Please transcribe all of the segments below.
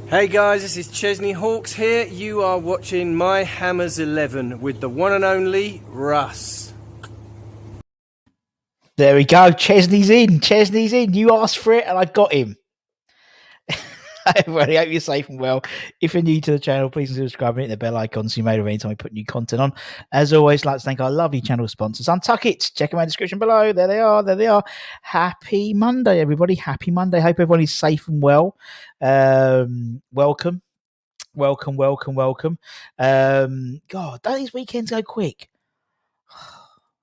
Hey guys, this is Chesney Hawks here. You are watching My Hammers 11 with the one and only Russ. There we go. Chesney's in. Chesney's in. You asked for it and I got him. Hi everybody, hope you're safe and well. If you're new to the channel, please subscribe and hit the bell icon so you may anytime we put new content on. As always, I'd like to thank our lovely channel sponsors, Untuck It. Check them out in the description below. There they are. There they are. Happy Monday, everybody. Happy Monday. Hope everyone is safe and well. Welcome. God, don't these weekends go quick?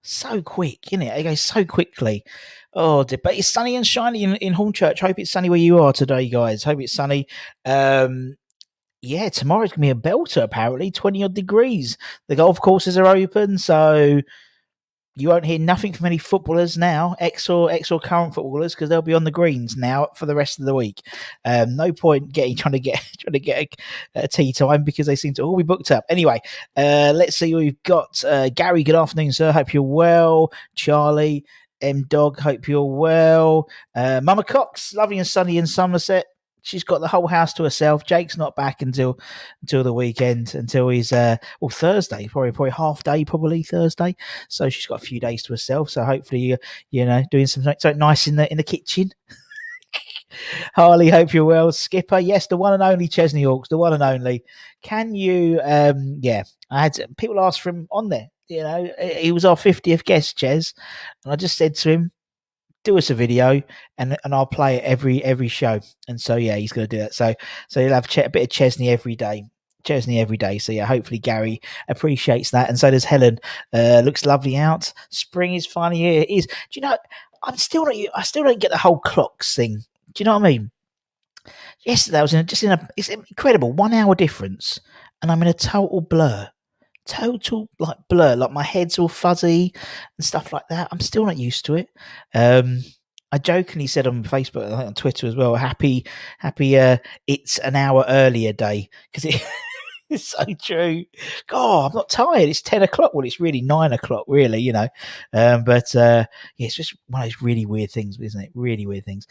So quick, isn't it? It goes so quickly. Oh, but it's sunny and shiny in Hornchurch. Hope it's sunny where you are today, guys. Hope it's sunny. Yeah, tomorrow's gonna be a belter. Apparently, 20 odd degrees. The golf courses are open, so you won't hear nothing from any footballers now, ex or current footballers, because they'll be on the greens now for the rest of the week. No point trying to get a tea time because they seem to all be booked up. Anyway, let's see. We've got Gary. Good afternoon, sir. Hope you're well. Charlie, M Dog. Hope you're well. Mama Cox, lovely and sunny in Somerset. She's got the whole house to herself. Jake's not back until the weekend, until he's Thursday, probably half day, probably Thursday. So she's got a few days to herself. So hopefully, doing something nice in the kitchen. Harley, hope you're well. Skipper, yes, the one and only Chesney Hawks, the one and only. Can you? I had people ask for him on there. He was our 50th guest, Ches, and I just said to him, do us a video and I'll play it every show. And so yeah, he's going to do that. So he'll have a bit of Chesney every day. So yeah, hopefully Gary appreciates that, and so does Helen. Looks lovely out. Spring is finally here. It is. Do you know? I still don't get the whole clocks thing. Do you know what I mean? Yesterday I was it's incredible 1 hour difference, and I'm in a total blur. Like my head's all fuzzy and stuff like that. I'm still not used to it. I jokingly said on Facebook, I think on Twitter as well, happy it's an hour earlier day, because it's so true. God, I'm not tired. It's 10 o'clock. Well, it's really 9 o'clock, really, yeah, it's just one of those really weird things, isn't it? Really weird things.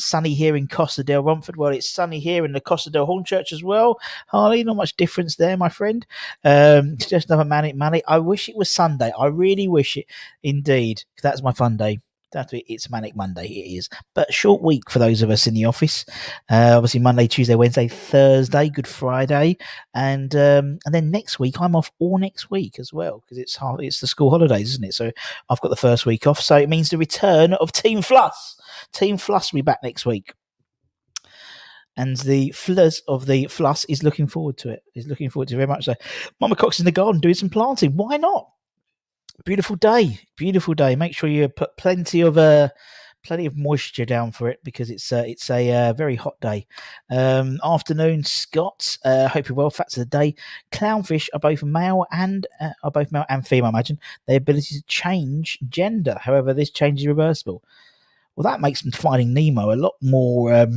Sunny here in Costa del Romford. Well, it's sunny here in the Costa del Hornchurch as well. Harley, not much difference there, my friend. It's just another manic. I wish it was Sunday. I really wish it, indeed. That's my fun day. It's Manic Monday. It is, but short week for those of us in the office. Obviously, Monday, Tuesday, Wednesday, Thursday, Good Friday, and then next week I'm off all next week as well, because it's the school holidays, isn't it? So I've got the first week off. So it means the return of Team Fluss. Team Fluss will be back next week. And the Fluss of the Fluss is looking forward to it. Very much so. Mama Cox in the garden doing some planting. Why not? Beautiful day. Make sure you put plenty of moisture down for it, because it's a very hot day. Afternoon, Scott. Hope you're well. Facts of the day: clownfish are both male and female. Imagine their ability to change gender. However, this change is reversible. Well, that makes Finding Nemo a lot more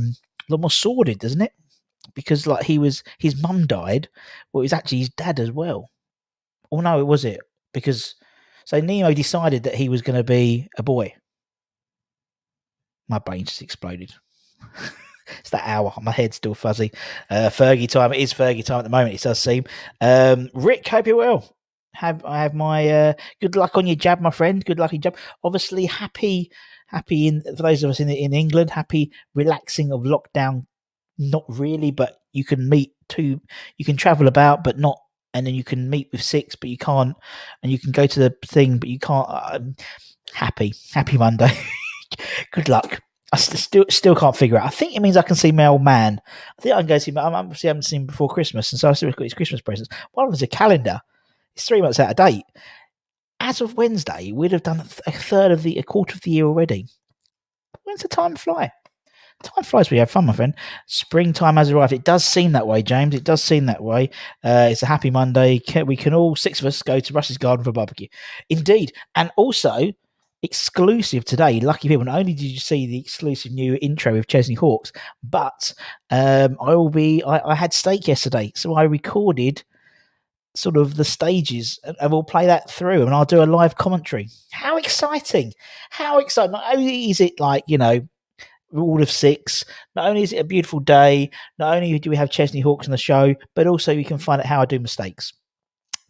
sordid, doesn't it? Because like his mum died. Well, it was actually his dad as well. Oh no, it was it because. So Nemo decided that he was going to be a boy. My brain just exploded. It's that hour. My head's still fuzzy. Fergie time. It is Fergie time at the moment, it does seem. Rick, hope you're well. I have my good luck on your jab, my friend. Good luck on your jab. Obviously, happy for those of us in England. Happy relaxing of lockdown. Not really, but you can you can travel about, but not. And then you can meet with 6, but you can't. And you can go to the thing, but you can't. Happy Monday. Good luck. I still can't figure out. I think it means I can see my old man. I think I can go see. I obviously haven't seen him before Christmas, and so I still got his Christmas presents. One of them's a calendar. It's 3 months out of date. As of Wednesday, we'd have done a quarter of the year already. When's the time fly? Time flies when you have fun, my friend. Springtime has arrived. It does seem that way, James. It does seem that way. It's a happy Monday. We can all 6 of us go to Russ's garden for a barbecue. Indeed. And also, exclusive today, lucky people, not only did you see the exclusive new intro with Chesney Hawks, but I had steak yesterday, so I recorded sort of the stages, and we'll play that through, and I'll do a live commentary. How exciting. Not only is it like, rule of 6. Not only is it a beautiful day, not only do we have Chesney Hawks on the show, but also you can find out how I do mistakes.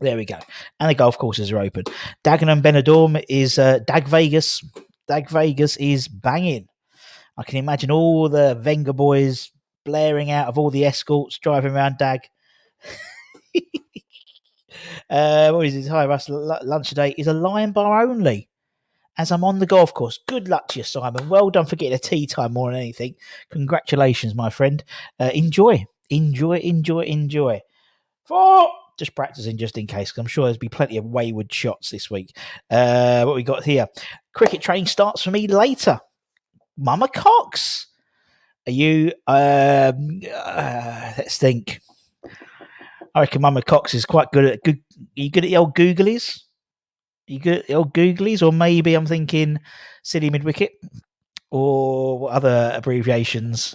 There we go. And the golf courses are open. Dagenham Benidorm is Dag Vegas. Dag Vegas is banging. I can imagine all the Wenger boys blaring out of all the escorts driving around Dag. What is it? Hi, Russ. Lunch today is a Lion Bar only. As I'm on the golf course. Good luck to you, Simon. Well done for getting a tea time more than anything. Congratulations, my friend. Enjoy. Just practicing just in case, because I'm sure there's be plenty of wayward shots this week. What we got here? Cricket training starts for me later. Mama Cox. Are you? Let's think. I reckon Mama Cox is quite good at good. Are you good at the old googlies? You good at the old googlies, or maybe I'm thinking silly mid wicket, or what other abbreviations?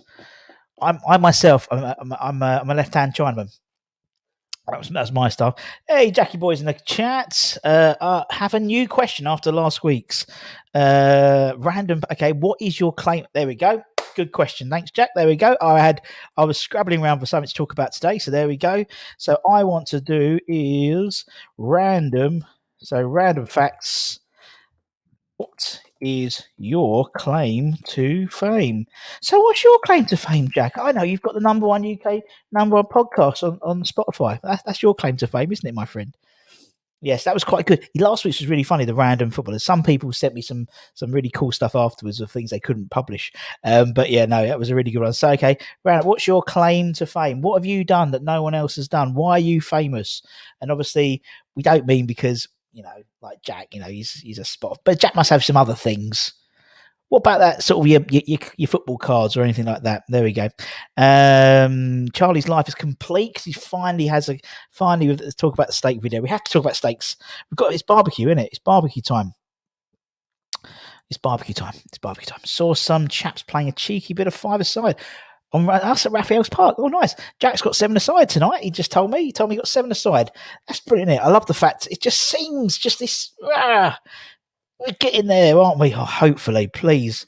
I myself, I'm a left-hand Chinaman. That's my stuff. Hey, Jackie boys in the chat. Have a new question after last week's random. Okay, what is your claim? There we go. Good question. Thanks, Jack. There we go. I was scrabbling around for something to talk about today. So there we go. So I want to do is random. So random facts. What is your claim to fame? So what's your claim to fame, Jack? I know you've got the number one UK number one podcast on Spotify. That's your claim to fame, isn't it, my friend? Yes, that was quite good. Last week's was really funny, the random footballers. Some people sent me some really cool stuff afterwards of things they couldn't publish. But yeah, no, that was a really good one. So, okay, Rand, what's your claim to fame? What have you done that no one else has done? Why are you famous? And obviously, we don't mean because, like Jack, he's a spot. But Jack must have some other things. What about that sort of your football cards or anything like that? There we go. Charlie's life is complete because he finally let's talk about the steak video. We have to talk about steaks. It's barbecue, isn't it? It's barbecue time. Saw some chaps playing a cheeky bit of five-a-side on us at Raphael's Park. Oh, nice. Jack's got 7 aside tonight. He just told me. He told me he got 7 aside. That's brilliant. I love the fact it just seems just this. We're getting there, aren't we? Oh, hopefully, please.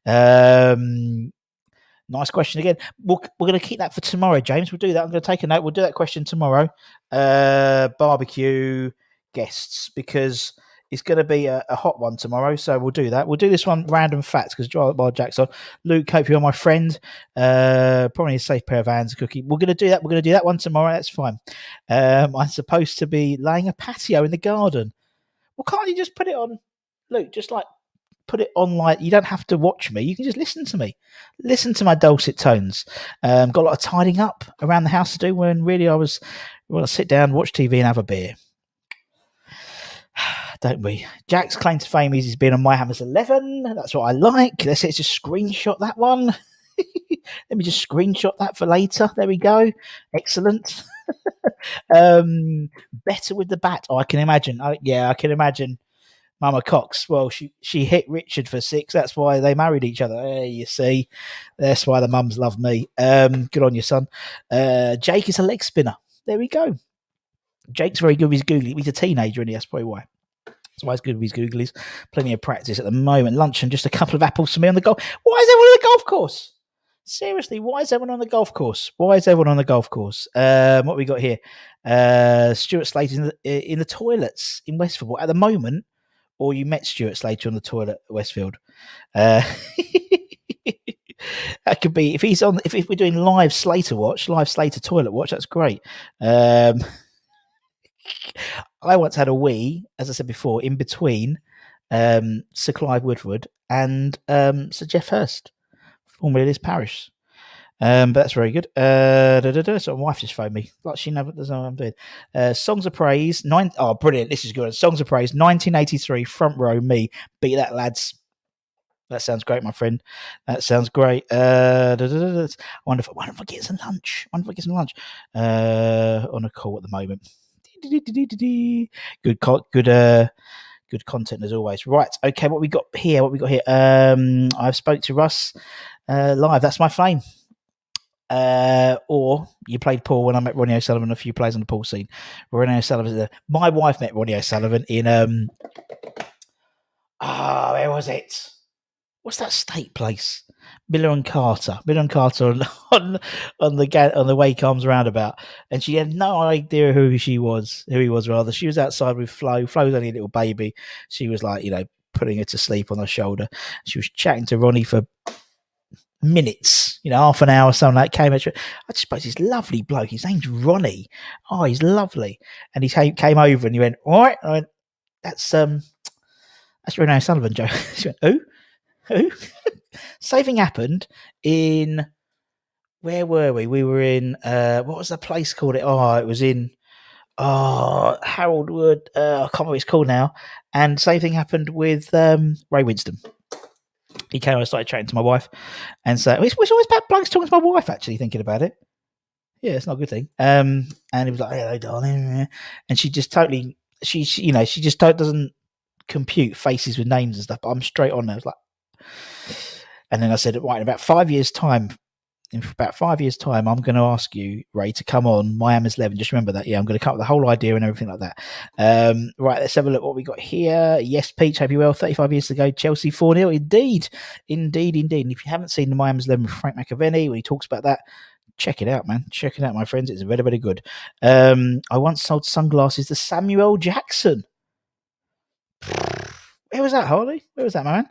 Nice question again. We're going to keep that for tomorrow, James. We'll do that. I'm going to take a note. We'll do that question tomorrow. Barbecue guests, because it's going to be a hot one tomorrow. So we'll do that. We'll do this one random facts because while Jack's on. Luke, hope you're my friend. Probably a safe pair of hands, Cookie. We're going to do that. We're going to do that one tomorrow. That's fine. I'm supposed to be laying a patio in the garden. Well, can't you just put it on, Luke? Just like put it on, like you don't have to watch me. You can just listen to me, listen to my dulcet tones. Got a lot of tidying up around the house to do when really I want to sit down, watch TV, and have a beer. Don't we? Jack's claim to fame is he's been on My Hammers 11. That's what I like. Let's just screenshot that one. Let me just screenshot that for later. There we go. Excellent. Better with the bat. I can imagine. I can imagine. Mama Cox. Well, she hit Richard for 6. That's why they married each other. Hey, you see, that's why the mums love me. Good on your son. Jake is a leg spinner. There we go. Jake's very good with his googly. He's a teenager, and that's probably why. That's why he's good with his googlies. Plenty of practice at the moment. Lunch and just a couple of apples for me on the golf. Why is everyone on the golf course? Seriously, why is everyone on the golf course? What we got here? Stuart Slater in the toilets in Westfield at the moment, or you met Stuart Slater on the toilet at Westfield. That could be if he's on. If we're doing live Slater toilet watch, that's great. I once had a wee, as I said before, in between Sir Clive Woodward and Sir Geoff Hurst, formerly of this parish. But that's very good. So my wife just phoned me. Like she never does know what I'm doing. Songs of Praise. Brilliant. This is good. Songs of Praise, 1983, front row, me. Beat that, lads. That sounds great, my friend. That sounds great. I wonder if I get some lunch. On a call at the moment. Good content as always. Right. Okay. What we got here? I've spoke to Russ live. That's my flame. Or you played Paul when I met Ronnie O'Sullivan a few plays on the Paul scene. Ronnie O'Sullivan. My wife met Ronnie O'Sullivan in where was it? what's that steak place? Miller and Carter on the Wake Arms roundabout, and she had no idea who he was. Rather, she was outside with Flo. Flo was only a little baby. She was like, putting her to sleep on her shoulder. She was chatting to Ronnie for minutes, half an hour, something like that. Came at, I just suppose this lovely bloke. His name's Ronnie. Oh, he's lovely. And he came over and he went, all right. I went, that's Renee Sullivan, Joe. She went, who? Same thing happened in, where were we? We were in, what was the place called? It was in, Harold Wood. I can't remember what it's called now. And same thing happened with Ray Winston. He came and started chatting to my wife, and so it's always about blokes talking to my wife. Actually, thinking about it, yeah, it's not a good thing. And he was like, "Hello, darling," and she just totally, she just doesn't compute faces with names and stuff. But I'm straight on there. I was like, and then I said, right, in about 5 years' time, I'm going to ask you, Ray, to come on My Hammers 11. Just remember that. Yeah, I'm going to come up with the whole idea and everything like that. Right, let's have a look what we got here. Yes, Peach, hope you well. 35 years ago, Chelsea 4-0. Indeed. And if you haven't seen the My Hammers 11 with Frank McAvenny, when he talks about that, check it out, man. Check it out, my friends. It's very, very good. I once sold sunglasses to Samuel Jackson. Where was that, Harley? Where was that, my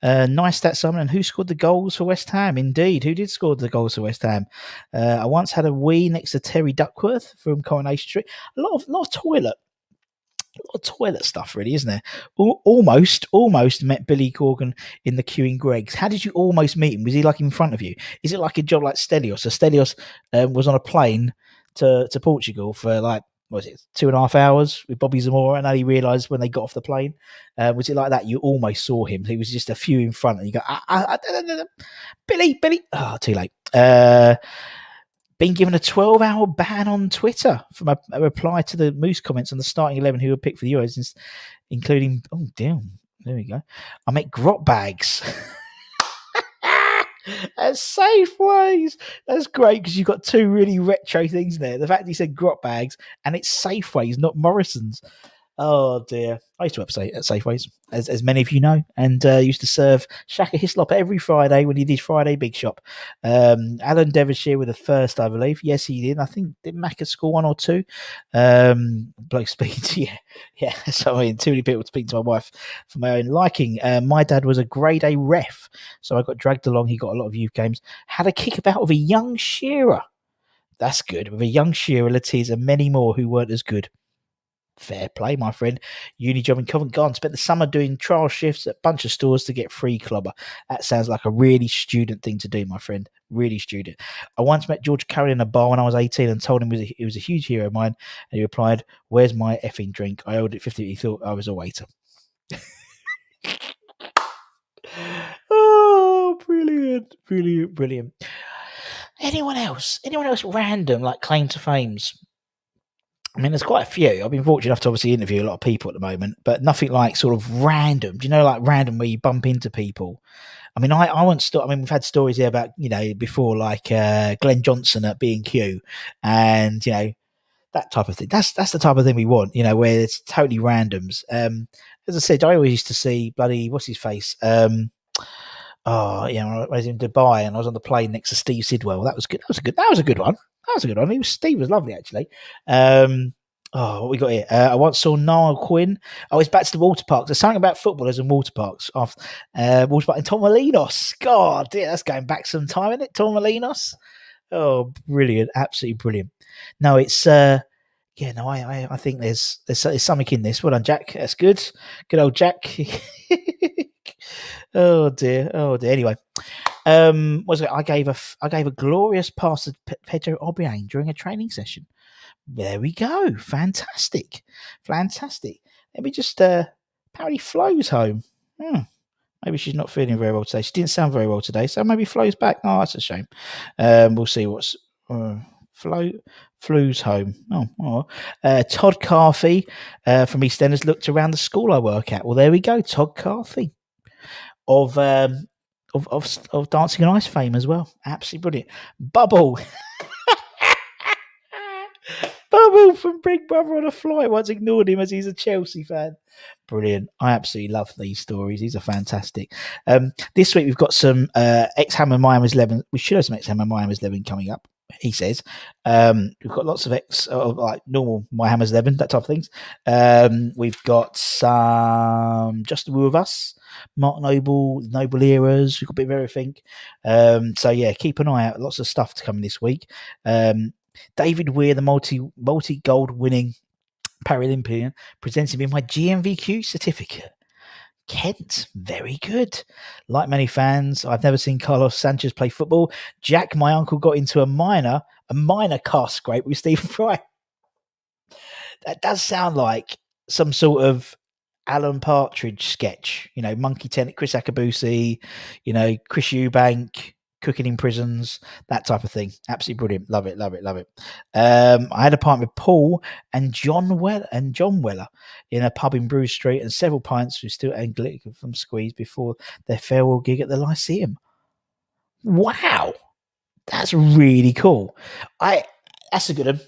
man? Nice stat, Simon. And who scored the goals for West Ham? Indeed. Who did score the goals for West Ham? I once had a wee next to Terry Duckworth from Coronation Street. A lot of toilet stuff, really, isn't there? Almost met Billy Corgan in the queue in Greg's. How did you almost meet him? Was he like in front of you? Is it like a job like Stelios? So Stelios was on a plane to Portugal for like, what was it, 2.5 hours with Bobby Zamora, and then he realised when they got off the plane. Was it like that? You almost saw him. He was just a few in front, and you go, Billy. Oh, too late. Been given a 12-hour ban on Twitter from a reply to the Moose comments on the starting 11 who were picked for the Euros, including, oh, damn, there we go. I met grot bags. At Safeways. That's great because you've got two really retro things there. The fact he said grot bags and it's Safeways, not Morrison's. Oh dear. I used to work at Safeways, as many of you know, and used to serve Shaka Hislop every Friday when he did Friday Big Shop. Alan Devonshire with the first, I believe. Yes, he did. I think, did Macca score 1 or 2? Bloke speaking to, yeah. So, I mean, too many people speaking to my wife for my own liking. My dad was a grade A ref, so I got dragged along. He got a lot of youth games. Had a kickabout with a young Shearer. That's good. With a young Shearer, Latiz, and many more who weren't as good. Fair play, my friend. Uni job in Covent Garden. Spent the summer doing trial shifts at a bunch of stores to get free clobber. That sounds like a really student thing to do, my friend. Really student. I once met George Carey in a bar when I was 18 and told him he was a huge hero of mine. And he replied, "Where's my effing drink?" I owed it 50. He thought I was a waiter. Oh, brilliant. Anyone else random, like claim to fames? I mean, there's quite a few. I've been fortunate enough to obviously interview a lot of people at the moment, but nothing like sort of random. Do you know, like random where you bump into people? I mean, I once I mean, we've had stories here about, before, like Glenn Johnson at B&Q and, that type of thing. That's the type of thing we want, where it's totally randoms. As I said, I always used to see bloody, what's his face? When I was in Dubai and I was on the plane next to Steve Sidwell. That was good. That was a good one. Steve was lovely, actually. What we got here? I once saw Niall Quinn. It's back to the water parks. There's something about footballers and water parks. Water park in Torremolinos. God, dear, that's going back some time, isn't it? Torremolinos. Oh, brilliant! Absolutely brilliant. No, it's I think there's something in this. Well done, Jack. That's good. Good old Jack. Oh dear. Anyway, I gave a glorious pass to Pedro Obiang during a training session. There we go. Fantastic. Let me just apparently Flo's home. Maybe she's not feeling very well today. She didn't sound very well today, so maybe Flo's back. Oh, that's a shame. We'll see what's Flu's home. Todd Carthy from EastEnders looked around the school I work at. Well, there we go. Todd Carthy of Dancing on Ice fame as well. Absolutely brilliant. Bubble verbal from Big Brother on a flight once ignored him as he's a Chelsea fan. Brilliant. I absolutely love these stories. These are fantastic. This week we've got some ex-Hammer Miami's 11. We should have some ex-Hammer Miami's 11 coming up, he says. We've got lots of like normal My Hammer's 11, that type of things. We've got some Justin Wu with Us, Mark Noble, Noble Eras. We've got a bit of everything. So yeah, keep an eye out. Lots of stuff to come this week. David Weir, the multi-gold winning Paralympian, presented me my GMVQ certificate. Kent, very good. Like many fans, I've never seen Carlos Sanchez play football. Jack, my uncle, got into a minor car scrape with Stephen Fry. That does sound like some sort of Alan Partridge sketch. You know, Monkey Tent, Chris Akabusi, you know, Chris Eubank, cooking in prisons, that type of thing. Absolutely brilliant. Love it, love it, love it. I had a pint with Paul and John Weller in a pub in Bruce Street, and several pints with Stuart and Glick from Squeeze before their farewell gig at the Lyceum. Wow, that's really cool. That's a good one.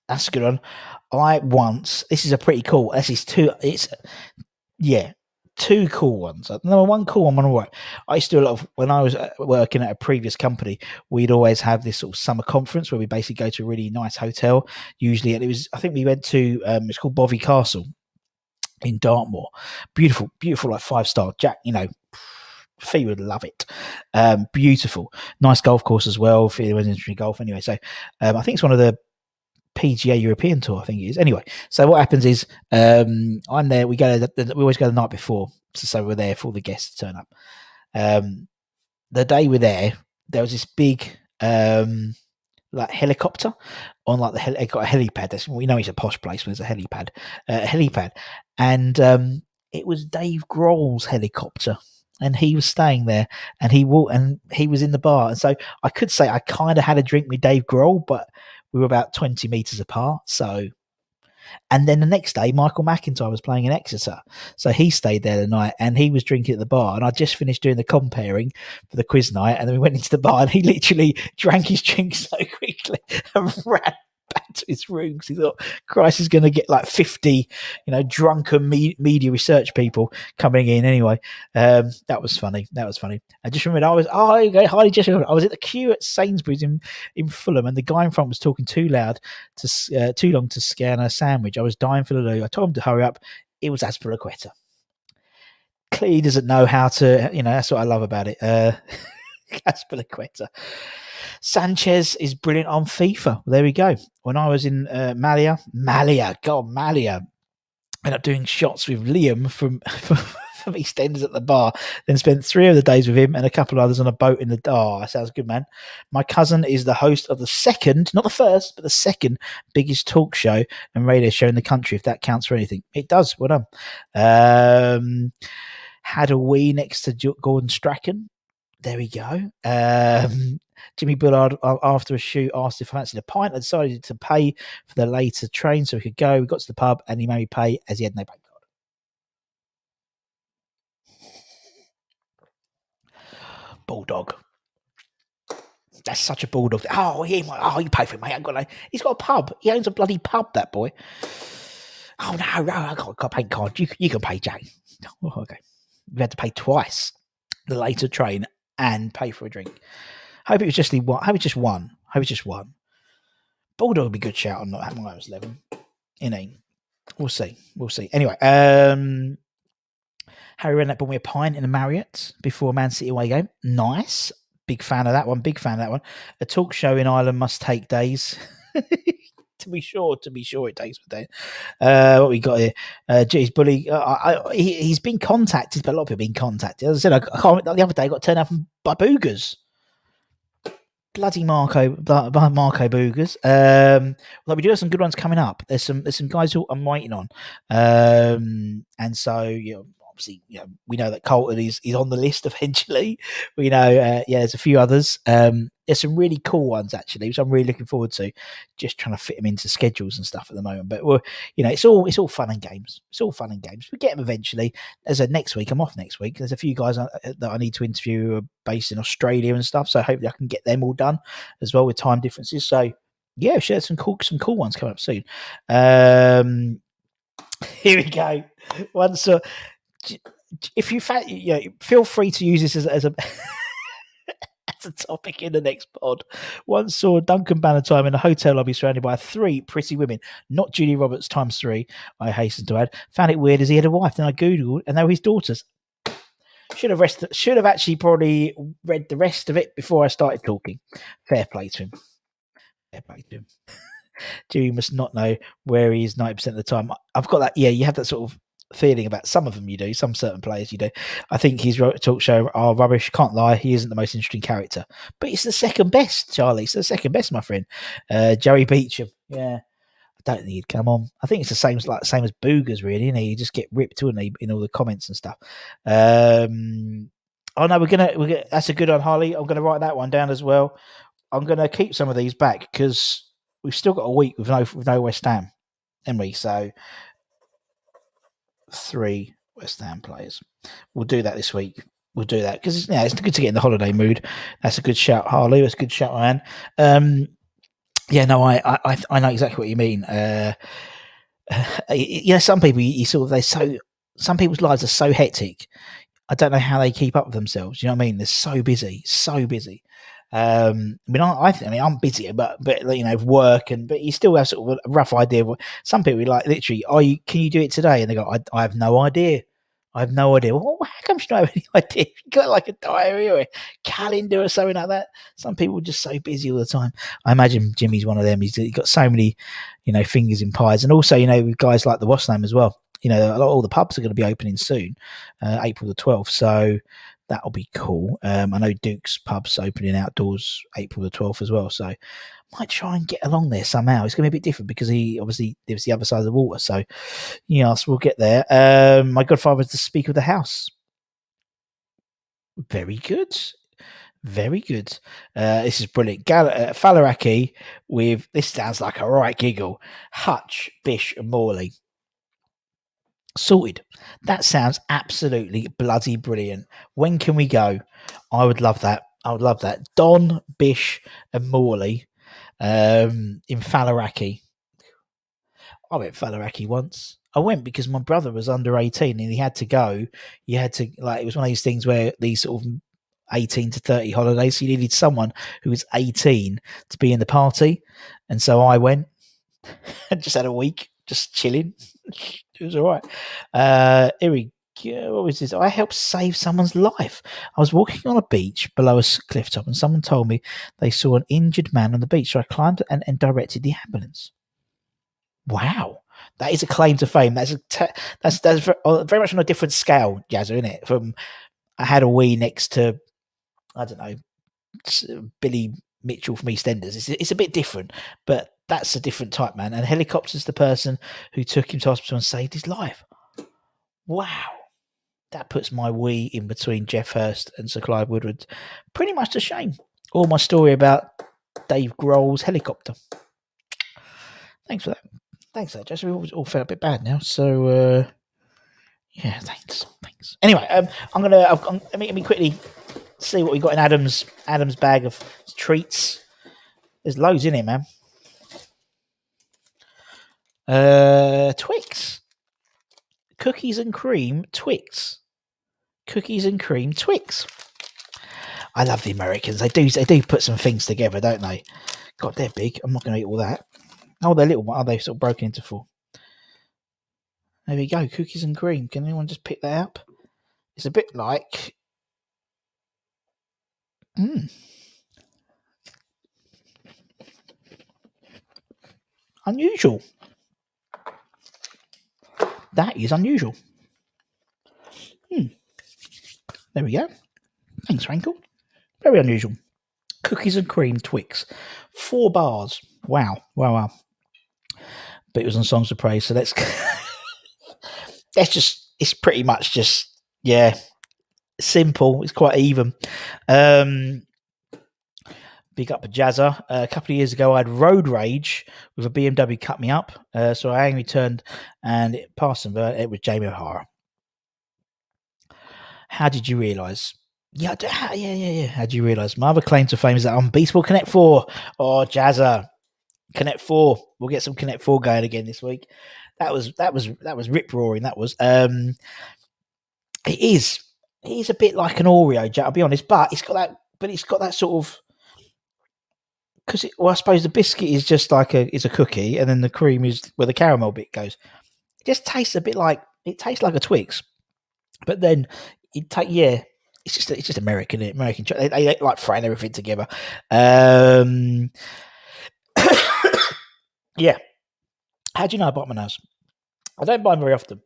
That's a good one. This is a pretty cool. Two cool ones. Number one cool one, right. I used to do a lot of, when I was working at a previous company, we'd always have this sort of summer conference where we basically go to a really nice hotel, usually. And I think we went to, it's called Bovey Castle in Dartmoor. Beautiful, like 5-star. Jack, you know, Fee would love it. Beautiful. Nice golf course as well. Fee was into golf anyway. So I think it's one of the PGA European Tour, I think it is. Anyway, so what happens is I'm there. We always go the night before, so we're there for all the guests to turn up. The day we're there was this big like helicopter on like it got a helipad. We know it's a posh place when there's a helipad, and it was Dave Grohl's helicopter. And he was staying there, and he was in the bar. And so I could say I kind of had a drink with Dave Grohl, but we were about 20 meters apart. So, and then the next day, Michael McIntyre was playing in Exeter. So he stayed there the night, and he was drinking at the bar. And I just finished doing the comparing for the quiz night. And then we went into the bar, and he literally drank his drink so quickly and ran back to his room because he thought, Christ is going to get like 50, you know, drunken media research people coming in anyway. That was funny. I just remembered I was at the queue at Sainsbury's in Fulham, and the guy in front was talking too long to scan a sandwich. I was dying for the loo. I told him to hurry up. It was Aspilicueta. Clearly doesn't know how to, you know, that's what I love about it. Aspilicueta. Sanchez is brilliant on FIFA. There we go. When I was in Malia, ended up doing shots with Liam from EastEnders at the bar, then spent 3 of the days with him and a couple of others on a boat in the that sounds good, man. My cousin is the host of the second, not the first, but the second biggest talk show and radio show in the country, if that counts for anything. It does. Well done. Had a wee next to Gordon Strachan. There we go. Jimmy Bullard, after a shoot, asked if I fancied a pint. I decided to pay for the later train so we could go. We got to the pub and he made me pay as he had no pay card. Bulldog. That's such a bulldog. Oh, you pay for it, mate. He's got a pub. He owns a bloody pub, that boy. Oh, no, I got a pay card. You can pay, Jay. Oh, okay. We had to pay twice the later train and pay for a drink. Hope it was just one. Hope it's just one. Bulldog would be a good shout on not having I was 11. We'll see. Anyway, Harry Redknapp bought me a pint in a Marriott before a Man City away game. Nice. Big fan of that one. A talk show in Ireland must take days. To be sure, it takes a day. What we got here? Geez, Bully. He's been contacted, but a lot of people have been contacted. As I said, I can't. The other day, I got turned out from Boogers. Bloody Marco Boogers. Well, we do have some good ones coming up. There's some guys who I'm waiting on. And so obviously, we know that Colton is on the list eventually. We know, there's a few others. There's some really cool ones actually, which I'm really looking forward to. Just trying to fit them into schedules and stuff at the moment. But it's all fun and games. We get them eventually. As I said, next week, I'm off next week. There's a few guys that I need to interview who are based in Australia and stuff. So hopefully I can get them all done as well with time differences. So Yeah, sure. Some cool ones coming up soon. Here we go. Once, if you feel free to use this as a as a topic in the next pod. Once saw Duncan Bannatyne in a hotel lobby surrounded by 3 pretty women, not Julie Roberts times 3. I hasten to add. Found it weird as he had a wife. Then I googled, and they were his daughters. Should have actually probably read the rest of it before I started talking. Fair play to him. Fair play to him. Jimmy must not know where he is 90% of the time. I've got that. Yeah, you have that sort of feeling about some of them. You do. Some certain players you do. I think his talk show are rubbish. Can't lie. He isn't the most interesting character, but it's the second best. Charlie, it's the second best, my friend. Joey Beecham. Yeah. I don't think he'd come on. I think it's the same as Boogers, really. And you just get ripped, wouldn't he, in all the comments and stuff. Oh no, we're gonna. That's a good one, Harley. I'm gonna write that one down as well. I'm gonna keep some of these back because we've still got a week with no West Ham, haven't we? So 3 West Ham players. We'll do that this week. We'll do that because it's good to get in the holiday mood. That's a good shout, Harley. That's a good shout, man. Yeah, no, I know exactly what you mean. Some people you sort of some people's lives are so hectic. I don't know how they keep up with themselves. You know what I mean? They're so busy, so busy. I mean, I'm busy, but work but you still have sort of a rough idea of what some people are like. Literally, can you do it today? And they go, I have no idea. I have no idea. Well, how come you don't have any idea? You got like a diary or a calendar or something like that. Some people are just so busy all the time. I imagine Jimmy's one of them. He's got so many, fingers in pies, and also, with guys like the Wasnam as well. All the pubs are going to be opening soon, April the 12th. So that'll be cool. I know Duke's pub's opening outdoors April the 12th as well. So I might try and get along there somehow. It's going to be a bit different because he obviously lives the other side of the water. So, so we'll get there. My godfather is the Speaker of the House. Very good. Very good. This is brilliant. Falaraki with, this sounds like a right giggle, Hutch, Bish and Morley. Sorted. That sounds absolutely bloody brilliant. When can we go? I would love that. I would love that. Don, Bish, and Morley in Falaraki. I went Falaraki once. I went because my brother was under 18 and he had to go. You had to, it was one of these things where these sort of 18 to 30 holidays, so you needed someone who was 18 to be in the party. And so I went and just had a week just chilling. It was all right. Here we go. What was this? I helped save someone's life. I was walking on a beach below a cliff top, and someone told me they saw an injured man on the beach. So I climbed and directed the ambulance. Wow, that is a claim to fame. That's very much on a different scale, Jazza, isn't it? From I had a wee next to, I don't know, Billy Mitchell from EastEnders. It's a bit different, but that's a different type, man. And helicopter's the person who took him to hospital and saved his life. Wow. That puts my wee in between Jeff Hurst and Sir Clive Woodward pretty much to shame. Or my story about Dave Grohl's helicopter. Thanks for that. Thanks for that, Jess. We all felt a bit bad now. So, yeah, thanks. Anyway, let me quickly see what we got in Adam's bag of treats. There's loads in it, man. Twix. Cookies and cream Twix. Cookies and cream Twix. I love the Americans. They do put some things together, don't they? God, they're big. I'm not going to eat all that. Oh, they're little. Are they sort of broken into 4? There we go. Cookies and cream. Can anyone just pick that up? It's a bit like... Unusual. That is unusual. There we go. Thanks, Rankle. Very unusual. Cookies and cream Twix. 4 bars. Wow. But it was on Songs of Praise, so let's... it's pretty much just, yeah, simple. It's quite even. Big up to Jazza. A couple of years ago, I had road rage with a BMW cut me up. So I angrily turned and it passed him, but it was Jamie O'Hara. How did you realise? Yeah. How did you realise? My other claim to fame is that I'm Beastball Connect 4. Oh, Jazza. Connect 4. We'll get some Connect 4 going again this week. That was rip roaring. That was. It is a bit like an Oreo, Jack, I'll be honest, but it's got that sort of, because I suppose the biscuit is just like a cookie, and then the cream is where the caramel bit goes. It just tastes a bit like a Twix, but then it's just American. They like frying everything together. Yeah. How do you know I bite my nose? I don't buy them very often.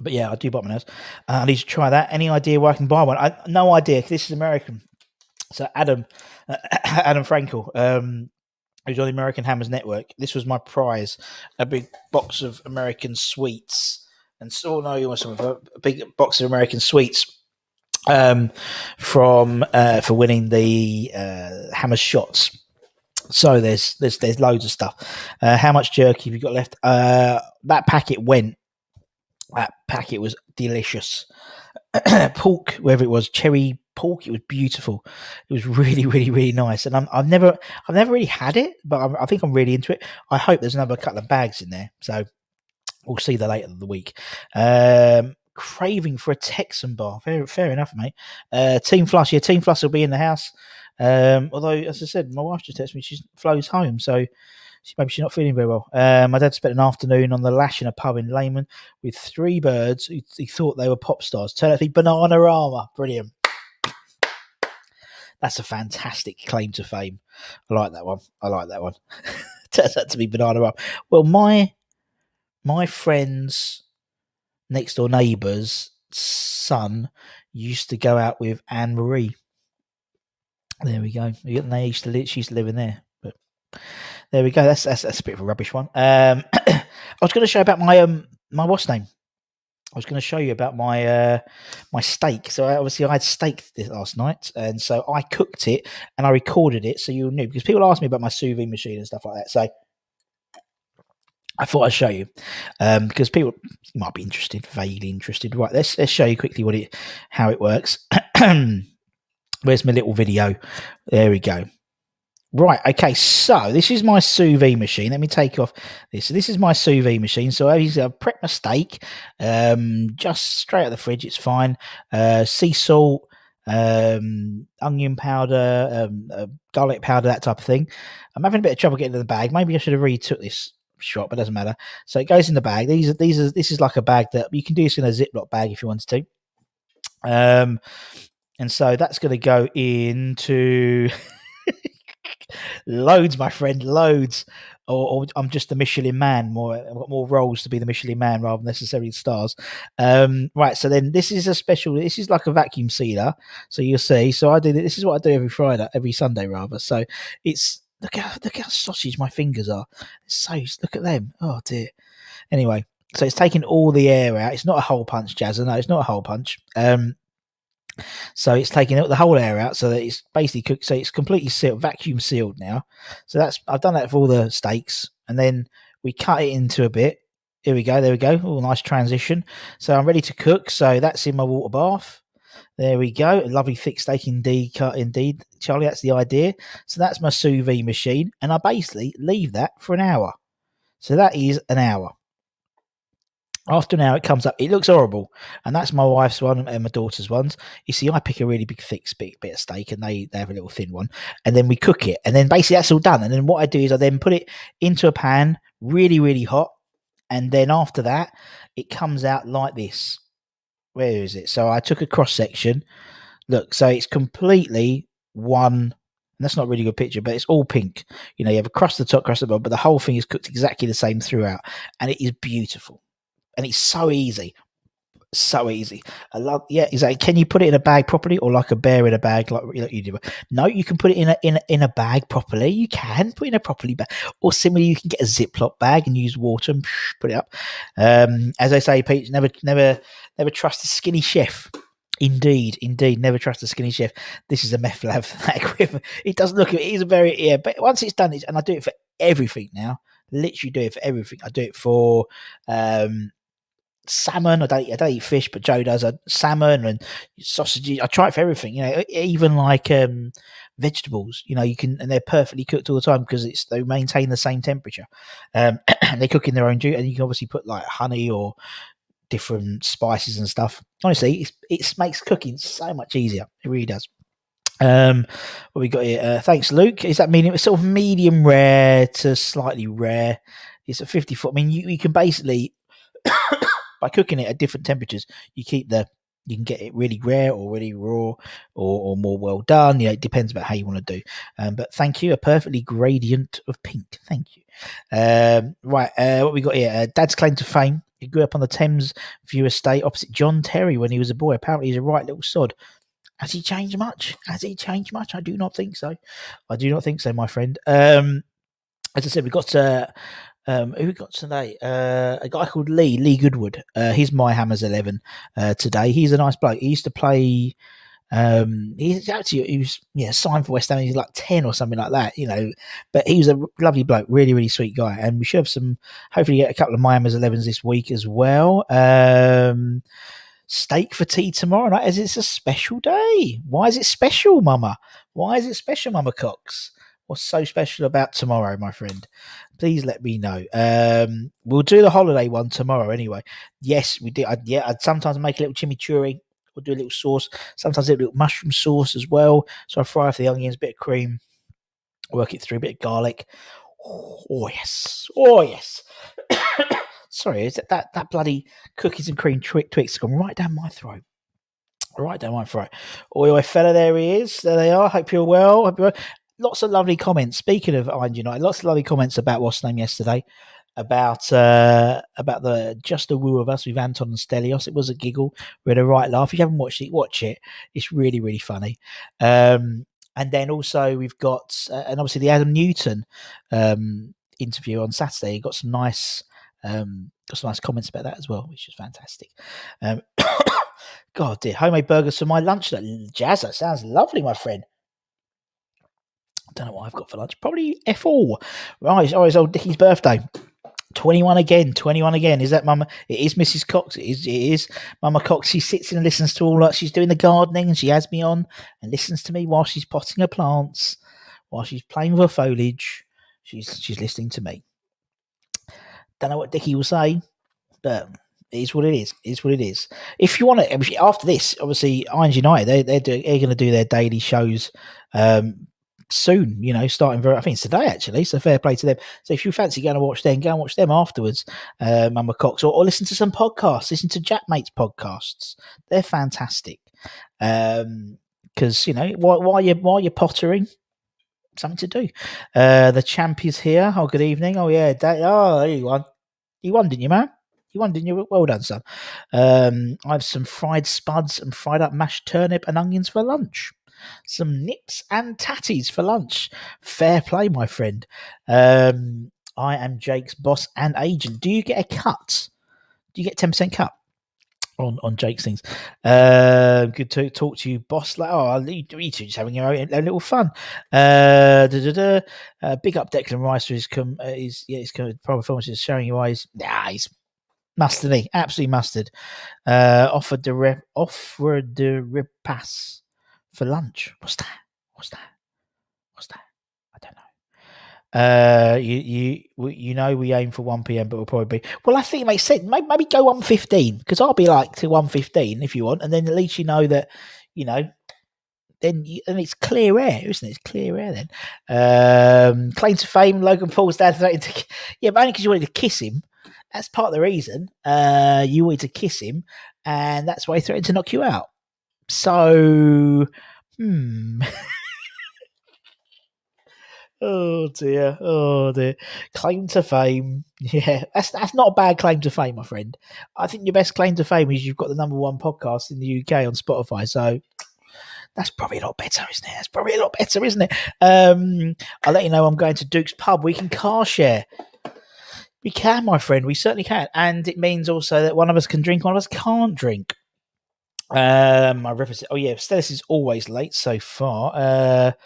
But yeah, I do bite my nose. I need to try that. Any idea where I can buy one? No idea. This is American. So Adam Frankel, who's on the American Hammers Network. This was my prize, a big box of American sweets, and a big box of American sweets for winning the Hammers shots. So there's loads of stuff. How much jerky have you got left? That packet was delicious. Pork, whether it was cherry pork, it was beautiful. It was really, really, really nice. And I've never really had it, but I think I'm really into it. I hope there's another couple of bags in there. So we'll see that later in the week. Craving for a Texan bar. Fair enough, mate. Team Flush. Yeah, Team Flush will be in the house. Although, as I said, my wife just texted me she flows home, so maybe she's not feeling very well. My dad spent an afternoon on the lash in a pub in Lehman with 3 birds who he thought they were pop stars. Turned out to be Bananarama. Brilliant. That's a fantastic claim to fame. I like that one. Turns out to be Bananarama. Well, my friend's next door neighbour's son used to go out with Anne Marie. There we go. She used to live in there. But there we go. That's a bit of a rubbish one. I was going to show about my what's name. I was going to show you about my steak. So I had steak this last night, and so I cooked it and I recorded it so you knew, because people ask me about my sous vide machine and stuff like that. So I thought I'd show you because people might be vaguely interested. Right, let's show you quickly how it works. Where's my little video? There we go. Right, okay, so this is my sous vide machine. Let me take off this. So this is my sous vide machine. So I've prepped my steak just straight out of the fridge. It's fine. Sea salt, onion powder, garlic powder, that type of thing. I'm having a bit of trouble getting to the bag. Maybe I should have retook this shot, but it doesn't matter. So it goes in the bag. This is like a bag that you can do this in a Ziploc bag if you wanted to. And so that's going to go into loads, my friend, loads. Or I'm just the Michelin man. I've got more roles to be the Michelin man rather than necessarily stars. Right, so then this is this is like a vacuum sealer. So you'll see. So this is what I do every Sunday rather. So it's, look how sausage my fingers are. Look at them. Oh dear. Anyway, so it's taking all the air out. It's not a hole punch, Jazza. No, it's not a hole punch. So it's taking the whole air out, so that it's basically cooked. So it's completely sealed, vacuum sealed now. So I've done that for all the steaks, and then we cut it into a bit. Here we go. There we go. Oh, nice transition. So I'm ready to cook. So that's in my water bath. There we go. A lovely thick steak indeed, Charlie. That's the idea. So that's my sous vide machine, and I basically leave that for an hour. So that is an hour. After an hour, it comes up. It looks horrible, and that's my wife's one and my daughter's ones. You see, I pick a really big, thick bit of steak, and they have a little thin one, and then we cook it, and then basically that's all done. And then what I do is I then put it into a pan, really, really hot, and then after that, it comes out like this. Where is it? So I took a cross section. Look, so it's completely one. And that's not a really good picture, but it's all pink. You know, you have a crust at the top, crust at the bottom, but the whole thing is cooked exactly the same throughout, and it is beautiful. And it's so easy. I love, yeah, exactly. Can you put it in a bag properly, or like a bear in a bag, like you do? No, you can put it in a bag properly. You can put it in a properly bag, or similarly, you can get a Ziploc bag and use water and put it up. As I say, Pete, never trust a skinny chef. Indeed, never trust a skinny chef. This is a meth lab for that equipment. It doesn't look. It is a very but once it's done, and I do it for everything now. Literally do it for everything. I do it for salmon. I don't eat fish, but Joe does. Salmon and sausages. I try it for everything. You know, even like vegetables. You can, and they're perfectly cooked all the time because they maintain the same temperature. They cook in their own juice, and you can obviously put like honey or different spices and stuff. Honestly, it makes cooking so much easier. It really does. What we got here? Thanks, Luke. Is that mean it was sort of medium rare to slightly rare? It's a 54. I mean, you can basically by cooking it at different temperatures, you can get it really rare or really raw or more well done. It depends about how you want to do. But thank you. A perfectly gradient of pink. Thank you. Right. What we got here? Dad's claim to fame. He grew up on the Thames View estate opposite John Terry when he was a boy. Apparently, he's a right little sod. Has he changed much? I do not think so. My friend. As I said, we got who we got today? A guy called Lee Goodwood. He's my Hammers 11 today. He's a nice bloke. He used to play. He was signed for West Ham. He's like 10 or something like that, But he was a lovely bloke, really, really sweet guy. And we should have hopefully get a couple of my Hammers 11s this week as well. Steak for tea tomorrow night, as it's a special day. Why is it special, Mama? Why is it special, Mama Cox? What's so special about tomorrow, my friend? Please let me know. We'll do the holiday one tomorrow anyway. Yes, we did. I'd sometimes make a little chimichurri or do a little sauce. Sometimes a little mushroom sauce as well. So I fry off the onions, bit of cream, work it through, a bit of garlic. Oh yes. Sorry, is that bloody cookies and cream Twix gone right down my throat? Right down my throat. Oi, fella, there he is. There they are. Hope you're well. Lots of lovely comments. Speaking of Iron United, lots of lovely comments about what's name yesterday. About the Just a Woo of Us with Anton and Stelios. It was a giggle. We had a right laugh. If you haven't watched it, watch it. It's really, really funny. And then also we've got, and obviously the Adam Newton interview on Saturday. Got some nice comments about that as well, which is fantastic. God dear, homemade burgers for my lunch. Jazz, that sounds lovely, my friend. I don't know what I've got for lunch. Probably F4. Right, it's old Dickie's birthday. 21 again. Is that Mama? It is Mrs. Cox. It is Mama Cox. She sits in and listens to all that. She's doing the gardening and she has me on and listens to me while she's potting her plants, while she's playing with her foliage. She's listening to me. Don't know what Dickie will say, but it is what it is. It's what it is. If you want to, after this, obviously, Irons United, they're going to do their daily shows soon, starting I think it's today actually, so fair play to them. So if you fancy going to watch them, go and watch them afterwards, Mama Cox, or listen to some podcasts, listen to Jack Mate's podcasts. They're fantastic. Because, while you're pottering, something to do. The champ is here. Oh, good evening. Oh, yeah. You won. You won, didn't you, man? You won, didn't you? Well done, son. I have some fried spuds and fried up mashed turnip and onions for lunch. Some nips and tatties for lunch. Fair play, my friend. I am Jake's boss and agent. Do you get a cut? Do you get 10% cut on Jake's things? Good to talk to you, boss. You two just having your own little fun. Big up Declan Rice for his performance is showing you eyes. He's mustard, he absolutely mustard. Offered the repass for lunch. What's that? I don't know. We aim for 1 p.m, but we'll probably be. Well, I think it makes sense. Maybe go 1:15 because I'll be like to 1:15 if you want, and then at least you know that Then and it's clear air, isn't it? It's clear air then. Claim to fame, Logan Paul's dad threatened to. Yeah, but only because you wanted to kiss him. That's part of the reason. You wanted to kiss him, and that's why he threatened to knock you out. So, Oh dear. Claim to fame. Yeah, that's not a bad claim to fame, my friend. I think your best claim to fame is you've got the number one podcast in the UK on Spotify. So that's probably a lot better, isn't it? I'll let you know I'm going to Duke's Pub. We can car share. We can, my friend. We certainly can. And it means also that one of us can drink, one of us can't drink. I reference it. Oh yeah, Stellis is always late so far.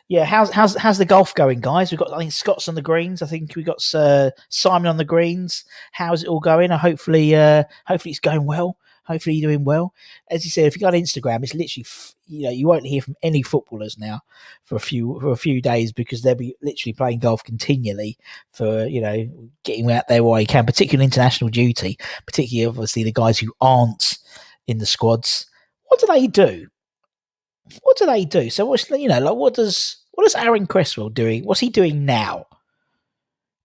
Yeah, how's the golf going, guys? We've got, I think, Scott's on the greens. I think we got Simon on the greens. How's it all going? Hopefully it's going well. Hopefully you're doing well. As you said, if you go on Instagram, it's literally you won't hear from any footballers now for a few days because they'll be literally playing golf continually for getting out there while you can, particularly international duty, particularly obviously the guys who aren't in the squads. What do they do? What do they do? So what does Aaron Cresswell doing? What's he doing now?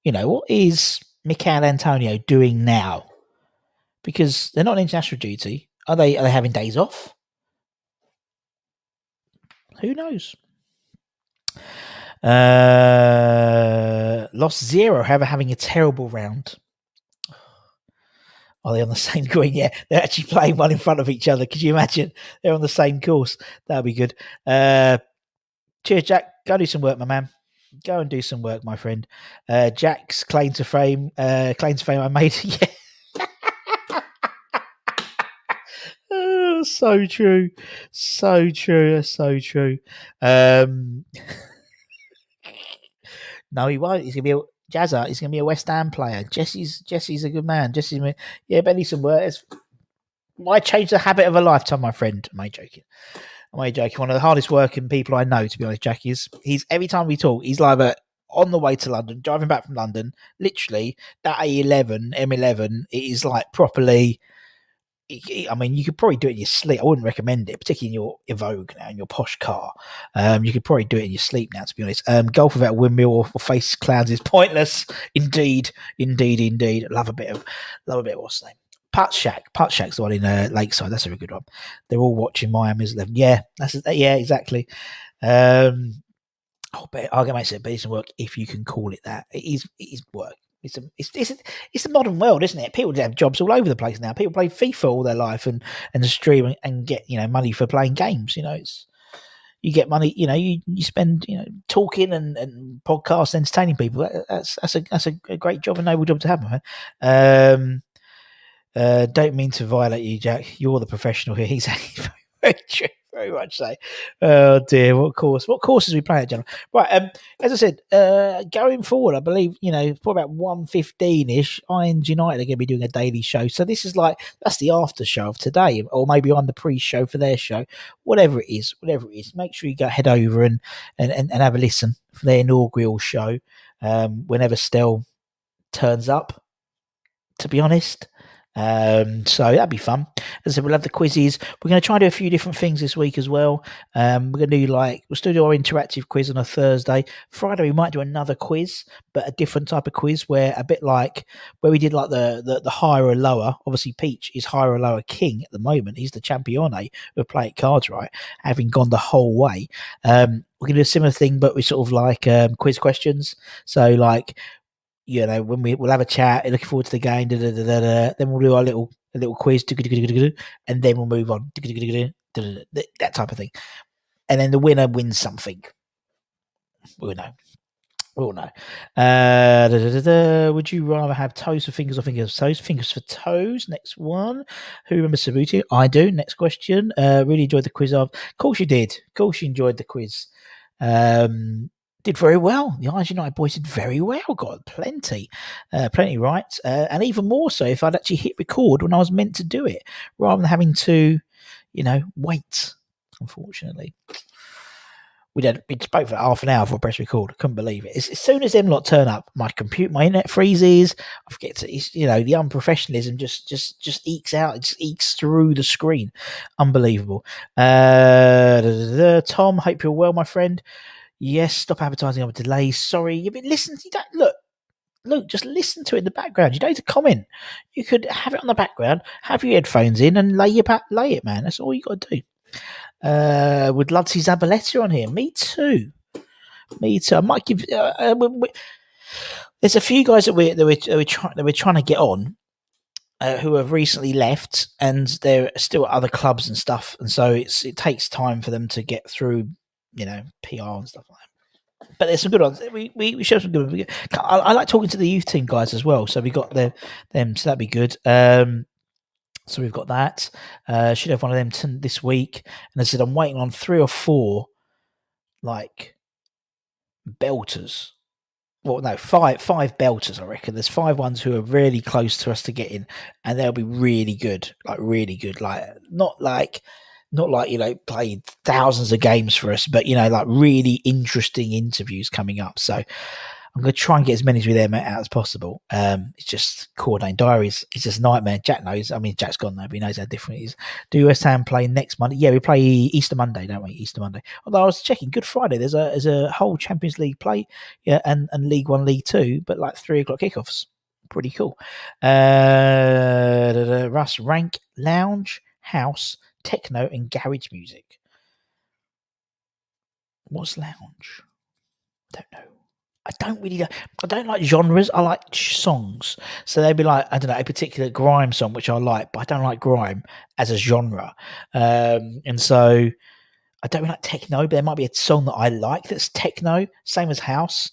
What is Mikel Antonio doing now? Because they're not on international duty. Are they having days off? Who knows? Lost zero, however, having a terrible round. Are they on the same green? Yeah, they're actually playing one in front of each other. Could you imagine? They're on the same course. That would be good. Cheers, Jack. Go do some work, my man. Go and do some work, my friend. Jack's claim to fame. I made. Yeah. Oh, so true. So true. That's so true. No, he won't. He's gonna be a Jazza. He's gonna be a West Ham player. Jesse's a good man. Yeah, but need some work. Might change the habit of a lifetime, my friend. Am I joking? One of the hardest working people I know, to be honest, Jack is. He's every time we talk, he's either on the way to London, driving back from London. Literally, that M11, it is like properly. I mean, you could probably do it in your sleep. I wouldn't recommend it, particularly in your Evoque now, in your posh car. You could probably do it in your sleep now, to be honest. Golf without a windmill or face clouds is pointless. Indeed. Love a bit of what's the name? Putt Shack's the one in Lakeside. That's a very good one. They're all watching Miami's 11. Yeah, exactly. I'll get myself decent work if you can call it that. It is work. It's the modern world, isn't it? People have jobs all over the place now. People play FIFA all their life and stream and get money for playing games. You get money. You spend talking and podcasts, entertaining people. That's a great job, a noble job to have, man. Don't mean to violate you, Jack. You're the professional here. Exactly. Very true. Very much so. Oh dear, what courses we play at, gentlemen? Right, as I said, going forward, I believe, for about 1:15ish, Irons United are going to be doing a daily show. So this is that's the after show of today, or maybe on the pre-show for their show. Whatever it is. Make sure you head over and have a listen for their inaugural show. Whenever Stell turns up, to be honest. So that'd be fun. As I said, we'll have the quizzes. We're going to try and do a few different things this week as well. We're going to do we'll still do our interactive quiz on a Thursday. Friday we might do another quiz, but a different type of quiz where a bit like where we did the higher or lower. Obviously, Peach is higher or lower king at the moment. He's the champione of Play It Cards, right? Having gone the whole way. We're going to do a similar thing, but we sort of quiz questions. So when we'll have a chat, looking forward to the game, then we'll do our little quiz, and then we'll move on, that type of thing. And then the winner wins something. We'll know. Would you rather have toes for fingers or fingers for toes? Fingers for toes. Next one. Who remembers Sabuti? I do. Next question. Really enjoyed the quiz. Of course you did. Of course you enjoyed the quiz. Did very well. The Irons United boys did very well. Got plenty right, and even more so if I'd actually hit record when I was meant to do it, rather than having to, wait. Unfortunately, we spoke for half an hour for press record. I couldn't believe it. As soon as them lot turn up, my internet freezes. I forget to, the unprofessionalism just ekes out. It just ekes through the screen. Unbelievable. Tom, hope you're well, my friend. Yes, stop advertising on delays. Sorry, you've been listening. You don't look. Just listen to it in the background. You don't need to comment. You could have it on the background, have your headphones in, and lay it, man. That's all you got to do. Would love to see Zabaleta on here. Me too. I might give. There's a few guys that we're trying to get on. Who have recently left, and they're still at other clubs and stuff, and so it takes time for them to get through. PR and stuff like that. But there's some good ones. We show some good ones. I like talking to the youth team guys as well. So we got them, so that'd be good. So we've got that. Should have one of them this week. And I said I'm waiting on 3 or 4 belters well, no, five belters, I reckon. There's 5 ones who are really close to us to get in, and they'll be really good, like not like played thousands of games for us, but like really interesting interviews coming up. So I'm going to try and get as many with them out as possible. It's just coordinating diaries. It's just a nightmare. Jack knows. I mean, Jack's gone now, but he knows how different it is. Do West Ham play next Monday? Yeah, we play Easter Monday, don't we? Easter Monday. Although I was checking, Good Friday. There's a whole Champions League play, yeah, and League One, League Two, but like 3:00 kickoffs. Pretty cool. Russ, rank lounge, house, techno, and garage music. What's lounge? Don't know. I don't like genres. I like songs. So they'd be like, I don't know, a particular grime song, which I like, but I don't like grime as a genre. And so I don't really like techno, but there might be a song that I like that's techno, same as house.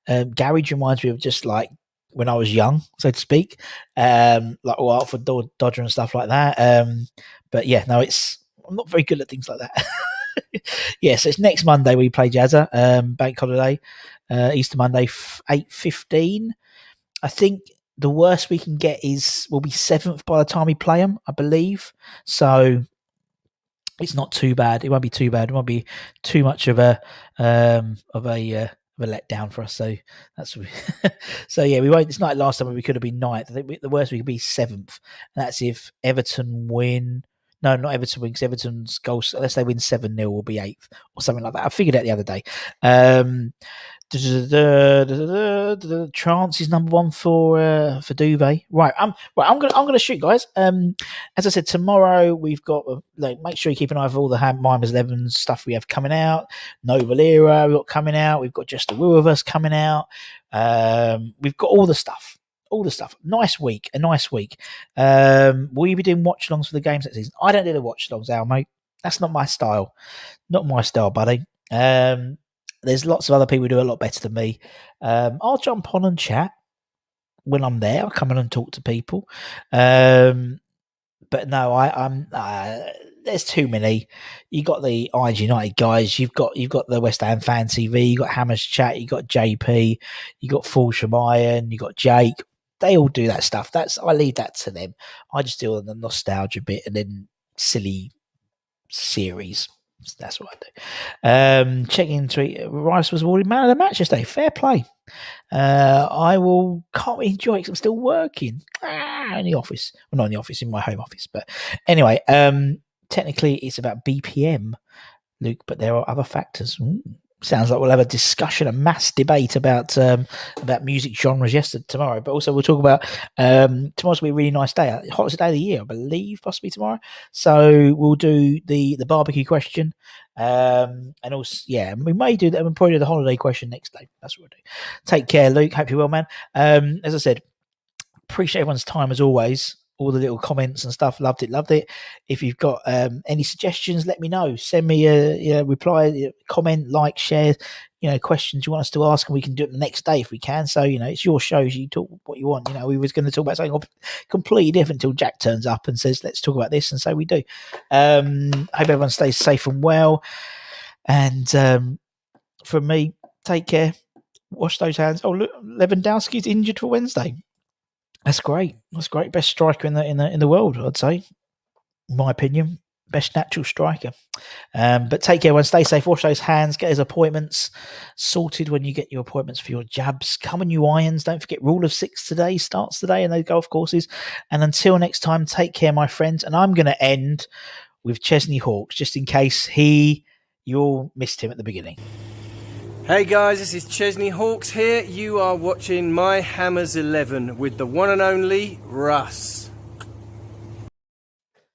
Garage reminds me of just like when I was young, so to speak, like Watford Dodger and stuff like that. But yeah, no, I'm not very good at things like that. Yeah, so it's next Monday we play Jazza, bank holiday, Easter Monday, 8:15. I think the worst we can get will be 7th by the time we play them, I believe. So it's not too bad. It won't be too bad. It won't be too much of a letdown for us. So that's so yeah. We won't. It's not like last time where we could have been 9th. I think the worst we could be 7th. And that's if Everton win. No, not Everton win, because Everton's goals, unless they win 7-0, will be 8th or something like that. I figured out the other day. Chance is number 1 for Duvet. Right, I'm gonna shoot, guys. As I said, tomorrow we've got make sure you keep an eye for all the Mimers 11 stuff we have coming out. No Valera we've got coming out. We've got Just the Woo of Us coming out. We've got all the stuff. All the stuff. A nice week. Will you be doing watch alongs for the games next season? I don't do the watch alongs, Al, mate. That's not my style. Not my style, buddy. There's lots of other people who do a lot better than me. I'll jump on and chat when I'm there. I'll come in and talk to people. But no, I'm. There's too many. You got the IG United guys. You've got the West Ham Fan TV. You got Hammers Chat. You got JP. You got Full Shemayan. You got Jake. They all do that stuff. I leave that to them. I just deal with the nostalgia bit and then silly series. That's what I do. Checking tweet. Rice was awarded man of the match yesterday. Fair play. I can't enjoy it because I'm still working in the office. Well, not in the office, in my home office. But anyway, technically it's about BPM, Luke, but there are other factors. Sounds like we'll have a discussion, a mass debate about music genres tomorrow. But also we'll talk about tomorrow's going to be a really nice day. Hottest day of the year, I believe, possibly tomorrow. So we'll do the barbecue question. And also, yeah, we may do that. We'll probably do the holiday question next day. That's what we'll do. Take care, Luke. Hope you're well, man. As I said, appreciate everyone's time as always. All the little comments and stuff, loved it. If you've got any suggestions, let me know. Send me a reply, comment, like, share, questions you want us to ask, and we can do it the next day if we can. So it's your shows, you talk what you want. We was going to talk about something completely different until Jack turns up and says let's talk about this, and so we do. Hope everyone stays safe and well, and from me, take care, wash those hands. Oh, look, Lewandowski's injured for Wednesday. That's great. Best striker in the world, I'd say. In my opinion, best natural striker. But take care, everyone. Stay safe. Wash those hands. Get his appointments sorted when you get your appointments for your jabs. Come on, you irons. Don't forget Rule of 6 today starts today, and those golf courses. And until next time, take care, my friends. And I'm going to end with Chesney Hawkes, just in case you all missed him at the beginning. Hey guys, this is Chesney Hawkes here. You are watching My Hammers 11 with the one and only Russ.